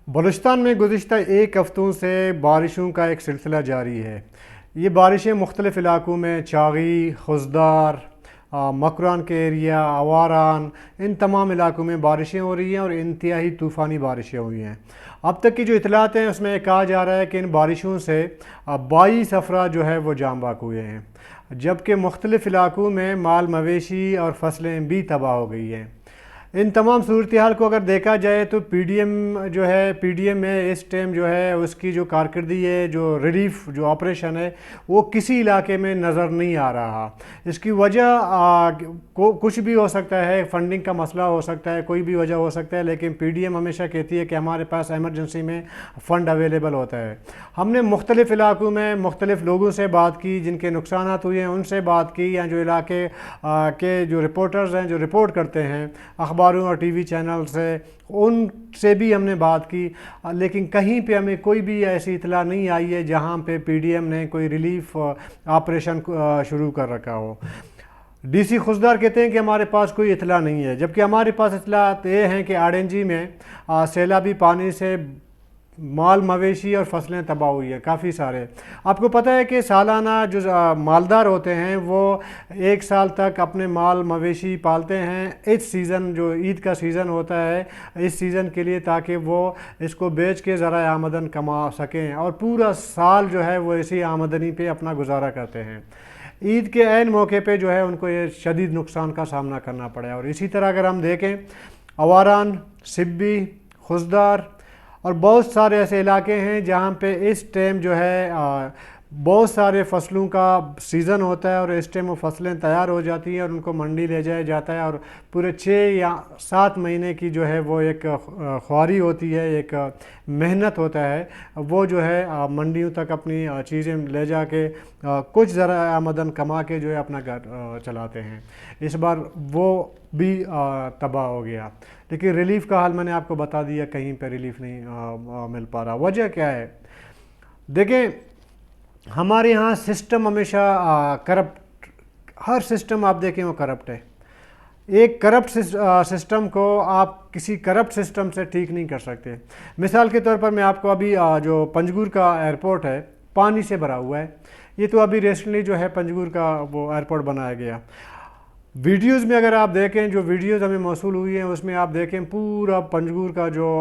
بلوچستان میں گزشتہ ایک ہفتوں سے بارشوں کا ایک سلسلہ جاری ہے۔ یہ بارشیں مختلف علاقوں میں چاغی، خزدار، مکران کے ایریا، آواران، ان تمام علاقوں میں بارشیں ہو رہی ہیں اور انتہائی طوفانی بارشیں ہوئی ہیں۔ اب تک کی جو اطلاعات ہیں اس میں کہا جا رہا ہے کہ ان بارشوں سے 22 افراد جو ہے وہ جاں بحق ہوئے ہیں، جبکہ مختلف علاقوں میں مال مویشی اور فصلیں بھی تباہ ہو گئی ہیں۔ ان تمام صورتحال کو اگر دیکھا جائے تو پی ڈی ایم میں اس ٹائم جو ہے اس کی جو کارکردگی ہے، جو ریلیف جو آپریشن ہے، وہ کسی علاقے میں نظر نہیں آ رہا۔ اس کی وجہ کچھ بھی ہو سکتا ہے، فنڈنگ کا مسئلہ ہو سکتا ہے، کوئی بھی وجہ ہو سکتا ہے، لیکن پی ڈی ایم ہمیشہ کہتی ہے کہ ہمارے پاس ایمرجنسی میں فنڈ اویلیبل ہوتا ہے۔ ہم نے مختلف علاقوں میں مختلف لوگوں سے بات کی جن کے نقصانات ہوئے ہیں، ان سے بات کی، یا جو علاقے کے جو رپورٹرز ہیں جو رپورٹ کرتے ہیں اخباروں اور ٹی وی چینل سے، ان سے بھی ہم نے بات کی، لیکن کہیں پہ ہمیں کوئی بھی ایسی اطلاع نہیں آئی ہے جہاں پہ پی ڈی ایم نے کوئی ریلیف آپریشن شروع کر رکھا ہو۔ ڈی سی خزدار کہتے ہیں کہ ہمارے پاس کوئی اطلاع نہیں ہے، جبکہ ہمارے پاس اطلاعات یہ ہیں کہ آرنجی میں سیلابی پانی سے مال مویشی اور فصلیں تباہ ہوئی ہیں کافی سارے۔ آپ کو پتہ ہے کہ سالانہ جو مالدار ہوتے ہیں وہ ایک سال تک اپنے مال مویشی پالتے ہیں اس سیزن، جو عید کا سیزن ہوتا ہے، اس سیزن کے لیے، تاکہ وہ اس کو بیچ کے ذرائع آمدن کما سکیں، اور پورا سال جو ہے وہ اسی آمدنی پہ اپنا گزارا کرتے ہیں۔ عید کے عین موقع پہ جو ہے ان کو یہ شدید نقصان کا سامنا کرنا پڑا ہے۔ اور اسی طرح اگر ہم دیکھیں آواران، سبی، خزدار اور بہت سارے ایسے علاقے ہیں جہاں پہ اس ٹائم جو ہے بہت سارے فصلوں کا سیزن ہوتا ہے، اور اس ٹائم وہ فصلیں تیار ہو جاتی ہیں اور ان کو منڈی لے جایا جاتا ہے، اور پورے 6 یا 7 مہینے کی جو ہے وہ ایک خواری ہوتی ہے، ایک محنت ہوتا ہے، وہ جو ہے منڈیوں تک اپنی چیزیں لے جا کے کچھ ذرائع آمدن کما کے جو ہے اپنا گھر چلاتے ہیں۔ اس بار وہ بھی تباہ ہو گیا، لیکن ریلیف کا حال میں نے آپ کو بتا دیا، کہیں پہ ریلیف نہیں مل پا رہا۔ وجہ کیا ہے؟ دیکھیں، ہمارے یہاں سسٹم ہمیشہ کرپٹ، ہر سسٹم آپ دیکھیں وہ کرپٹ ہے۔ ایک کرپٹ سسٹم کو آپ کسی کرپٹ سسٹم سے ٹھیک نہیں کر سکتے۔ مثال کے طور پر میں آپ کو ابھی جو پنجگور کا ایئرپورٹ ہے پانی سے بھرا ہوا ہے، یہ تو ابھی ریسنٹلی جو ہے پنجگور کا وہ ایئرپورٹ بنایا گیا۔ ویڈیوز میں اگر آپ دیکھیں، جو ویڈیوز ہمیں موصول ہوئی ہیں اس میں آپ دیکھیں پورا پنجگور کا جو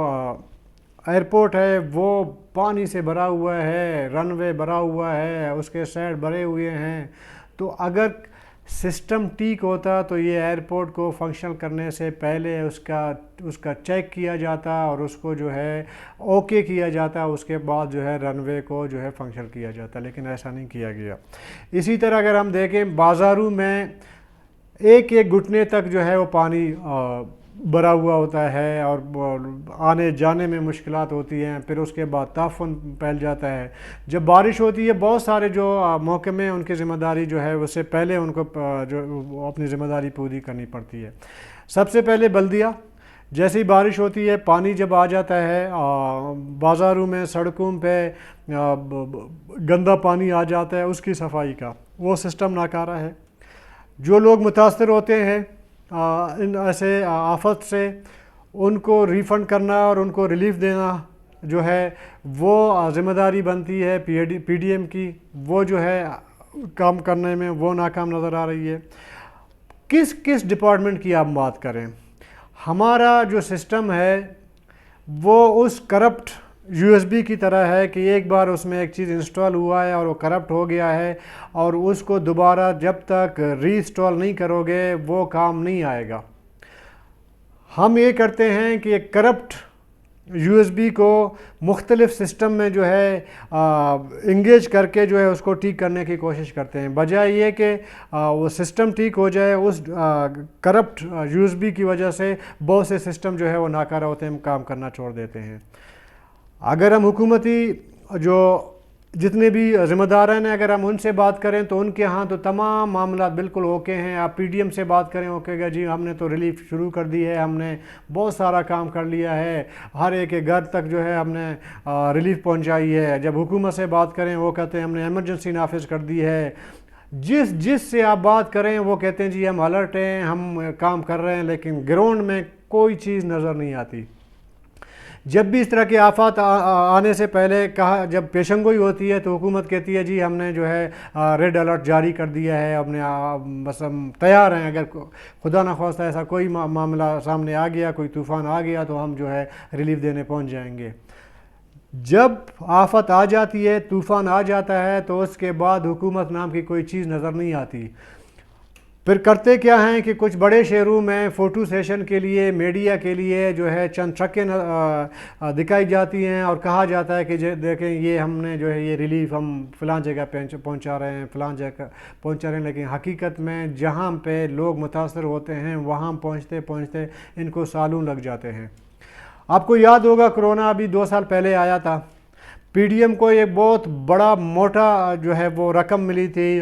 ایئرپورٹ ہے وہ پانی سے بھرا ہوا ہے، رن وے بھرا ہوا ہے، اس کے سائڈ بھرے ہوئے ہیں۔ تو اگر سسٹم ٹھیک ہوتا تو یہ ایئرپورٹ کو فنکشن کرنے سے پہلے اس کا چیک کیا جاتا اور اس کو جو ہے اوکے کیا جاتا، اس کے بعد جو ہے رن وے کو جو ہے فنکشن کیا جاتا، لیکن ایسا نہیں کیا گیا۔ اسی طرح اگر ہم دیکھیں بازاروں میں ایک ایک گھٹنے تک جو ہے وہ پانی بھرا ہوا ہوتا ہے، اور آنے جانے میں مشکلات ہوتی ہیں، پھر اس کے بعد تعفن پھیل جاتا ہے۔ جب بارش ہوتی ہے بہت سارے جو محکمے ہیں ان کی ذمہ داری جو ہے اس سے پہلے ان کو جو اپنی ذمہ داری پوری کرنی پڑتی ہے۔ سب سے پہلے بلدیہ، جیسے ہی بارش ہوتی ہے پانی جب آ جاتا ہے بازاروں میں، سڑکوں پہ گندا پانی آ جاتا ہے، اس کی صفائی کا وہ سسٹم ناکارہ ہے۔ جو لوگ متاثر ہوتے ہیں ان ایسے آفت سے، ان کو ریفنڈ کرنا اور ان کو ریلیف دینا جو ہے وہ ذمہ داری بنتی ہے پی ڈی ایم کی، وہ جو ہے کام کرنے میں وہ ناکام نظر آ رہی ہے۔ کس ڈپارٹمنٹ کی آپ بات کریں، ہمارا جو سسٹم ہے وہ اس کرپٹ یو ایس بی کی طرح ہے کہ ایک بار اس میں ایک چیز انسٹال ہوا ہے اور وہ کرپٹ ہو گیا ہے، اور اس کو دوبارہ جب تک ری انسٹال نہیں کرو گے وہ کام نہیں آئے گا۔ ہم یہ کرتے ہیں کہ ایک کرپٹ یو ایس بی کو مختلف سسٹم میں جو ہے انگیج کر کے جو ہے اس کو ٹھیک کرنے کی کوشش کرتے ہیں، بجائے یہ کہ وہ سسٹم ٹھیک ہو جائے۔ اس کرپٹ یو ایس بی کی وجہ سے بہت سے سسٹم جو ہے وہ ناکارہ ہوتے ہیں، کام کرنا چھوڑ دیتے ہیں۔ اگر ہم حکومتی جو جتنے بھی ذمہ داران ہیں اگر ہم ان سے بات کریں تو ان کے ہاں تو تمام معاملات بالکل اوکے ہیں۔ آپ پی ڈی ایم سے بات کریں، اوکے گا جی ہم نے تو ریلیف شروع کر دی ہے، ہم نے بہت سارا کام کر لیا ہے، ہر ایک کے گھر تک جو ہے ہم نے ریلیف پہنچائی ہے۔ جب حکومت سے بات کریں وہ کہتے ہیں ہم نے ایمرجنسی نافذ کر دی ہے۔ جس سے آپ بات کریں وہ کہتے ہیں جی ہم الرٹ ہیں، ہم کام کر رہے ہیں، لیکن گراؤنڈ میں کوئی چیز نظر نہیں آتی۔ جب بھی اس طرح کی آفات آنے سے پہلے کہا، جب پیشن گوئی ہوتی ہے تو حکومت کہتی ہے جی ہم نے جو ہے ریڈ الرٹ جاری کر دیا ہے، ہم نے بس ہم تیار ہیں، اگر خدا نخواستہ ایسا کوئی معاملہ سامنے آ گیا، کوئی طوفان آ گیا تو ہم جو ہے ریلیف دینے پہنچ جائیں گے۔ جب آفت آ جاتی ہے، طوفان آ جاتا ہے، تو اس کے بعد حکومت نام کی کوئی چیز نظر نہیں آتی۔ پھر کرتے کیا ہیں کہ کچھ بڑے شہروں میں فوٹو سیشن کے لیے، میڈیا کے لیے جو ہے چند ٹرکیں دکھائی جاتی ہیں اور کہا جاتا ہے کہ دیکھیں یہ ہم نے جو ہے یہ ریلیف ہم فلاں جگہ پہنچا رہے ہیں، فلاں جگہ پہنچا رہے ہیں، لیکن حقیقت میں جہاں پہ لوگ متاثر ہوتے ہیں وہاں پہنچتے پہنچتے ان کو سالوں لگ جاتے ہیں۔ آپ کو یاد ہوگا کرونا ابھی 2 سال پہلے آیا تھا، پی ڈی ایم کو ایک بہت بڑا موٹا جو ہے وہ رقم ملی تھی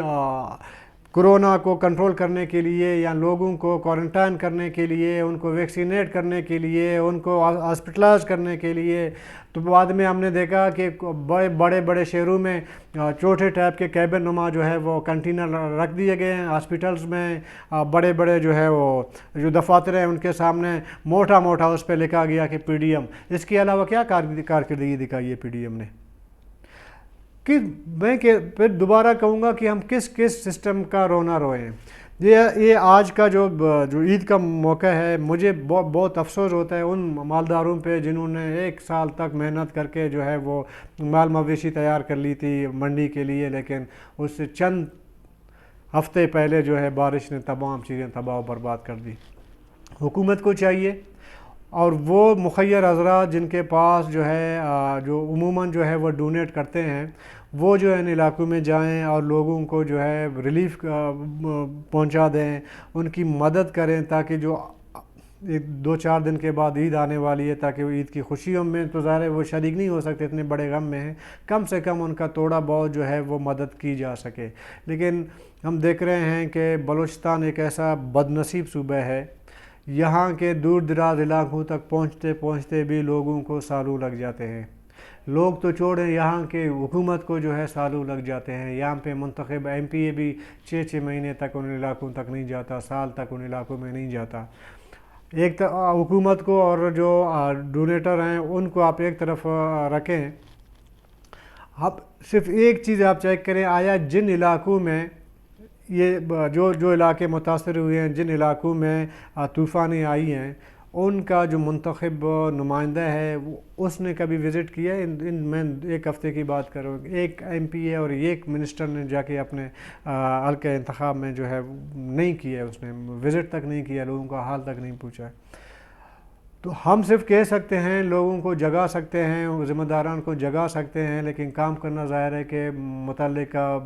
کرونا کو کنٹرول کرنے کے لیے، یا لوگوں کو کوارنٹائن کرنے کے لیے، ان کو ویکسینیٹ کرنے کے لیے، ان کو ہاسپٹلائز کرنے کے لیے۔ تو بعد میں ہم نے دیکھا کہ بڑے بڑے شہروں میں چھوٹے ٹائپ کے کیبن نما جو ہے وہ کنٹینر رکھ دیے گئے ہیں، ہاسپٹلز میں بڑے بڑے جو ہے وہ جو دفاتر ہیں ان کے سامنے موٹا موٹا اس پہ لکھا گیا کہ پی ڈی ایم۔ اس کے علاوہ کیا کارکردگی دکھائی ہے پی ڈی ایم نے؟ کہ میں پھر دوبارہ کہوں گا کہ ہم کس سسٹم کا رونا روئیں۔ یہ آج کا جو عید کا موقع ہے، مجھے بہت افسوس ہوتا ہے ان مالداروں پہ جنہوں نے 1 سال تک محنت کر کے جو ہے وہ مال مویشی تیار کر لی تھی منڈی کے لیے، لیکن اس سے چند ہفتے پہلے جو ہے بارش نے تمام چیزیں تباہ و برباد کر دی۔ حکومت کو چاہیے اور وہ مخیر حضرات جن کے پاس جو ہے جو عموماً جو ہے وہ ڈونیٹ کرتے ہیں، وہ جو ہے ان علاقوں میں جائیں اور لوگوں کو جو ہے ریلیف پہنچا دیں، ان کی مدد کریں، تاکہ جو 2-4 دن کے بعد عید آنے والی ہے، تاکہ وہ عید کی خوشیوں میں تو ظاہر ہے وہ شریک نہیں ہو سکتے، اتنے بڑے غم میں ہیں، کم سے کم ان کا تھوڑا بہت جو ہے وہ مدد کی جا سکے۔ لیکن ہم دیکھ رہے ہیں کہ بلوچستان ایک ایسا بد نصیب صوبہ ہے، یہاں کے دور دراز علاقوں تک پہنچتے پہنچتے بھی لوگوں کو سالوں لگ جاتے ہیں۔ لوگ تو چھوڑیں، یہاں کے حکومت کو جو ہے سالوں لگ جاتے ہیں۔ یہاں پہ منتخب ایم پی اے بھی 6 مہینے تک ان علاقوں تک نہیں جاتا، سال تک ان علاقوں میں نہیں جاتا۔ ایک حکومت کو اور جو ڈونیٹر ہیں ان کو آپ ایک طرف رکھیں، اب صرف ایک چیز آپ چیک کریں، آیا جن علاقوں میں یہ جو علاقے متاثر ہوئے ہیں، جن علاقوں میں طوفانیں آئی ہیں، ان کا جو منتخب نمائندہ ہے اس نے کبھی وزٹ کیا ہے؟ میں 1 ہفتے کی بات کروں، ایک ایم پی اے اور ایک منسٹر نے جا کے اپنے حلقہ انتخاب میں جو ہے نہیں کیا، اس نے وزٹ تک نہیں کیا، لوگوں کا حال تک نہیں پوچھا۔ تو ہم صرف کہہ سکتے ہیں، لوگوں کو جگا سکتے ہیں، ذمہ داران کو جگا سکتے ہیں، لیکن کام کرنا ظاہر ہے کہ متعلقہ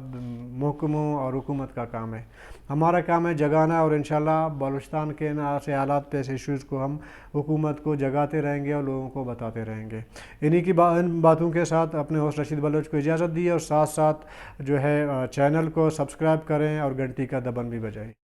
محکموں اور حکومت کا کام ہے۔ ہمارا کام ہے جگانا، اور انشاءاللہ بلوچستان کے ایسے حالات پہ، ایسے ایشوز کو ہم حکومت کو جگاتے رہیں گے اور لوگوں کو بتاتے رہیں گے۔ ان باتوں کے ساتھ اپنے ہوسٹ رشید بلوچ کو اجازت دی، اور ساتھ ساتھ جو ہے چینل کو سبسکرائب کریں اور گھنٹی کا دبن بھی بجائیں۔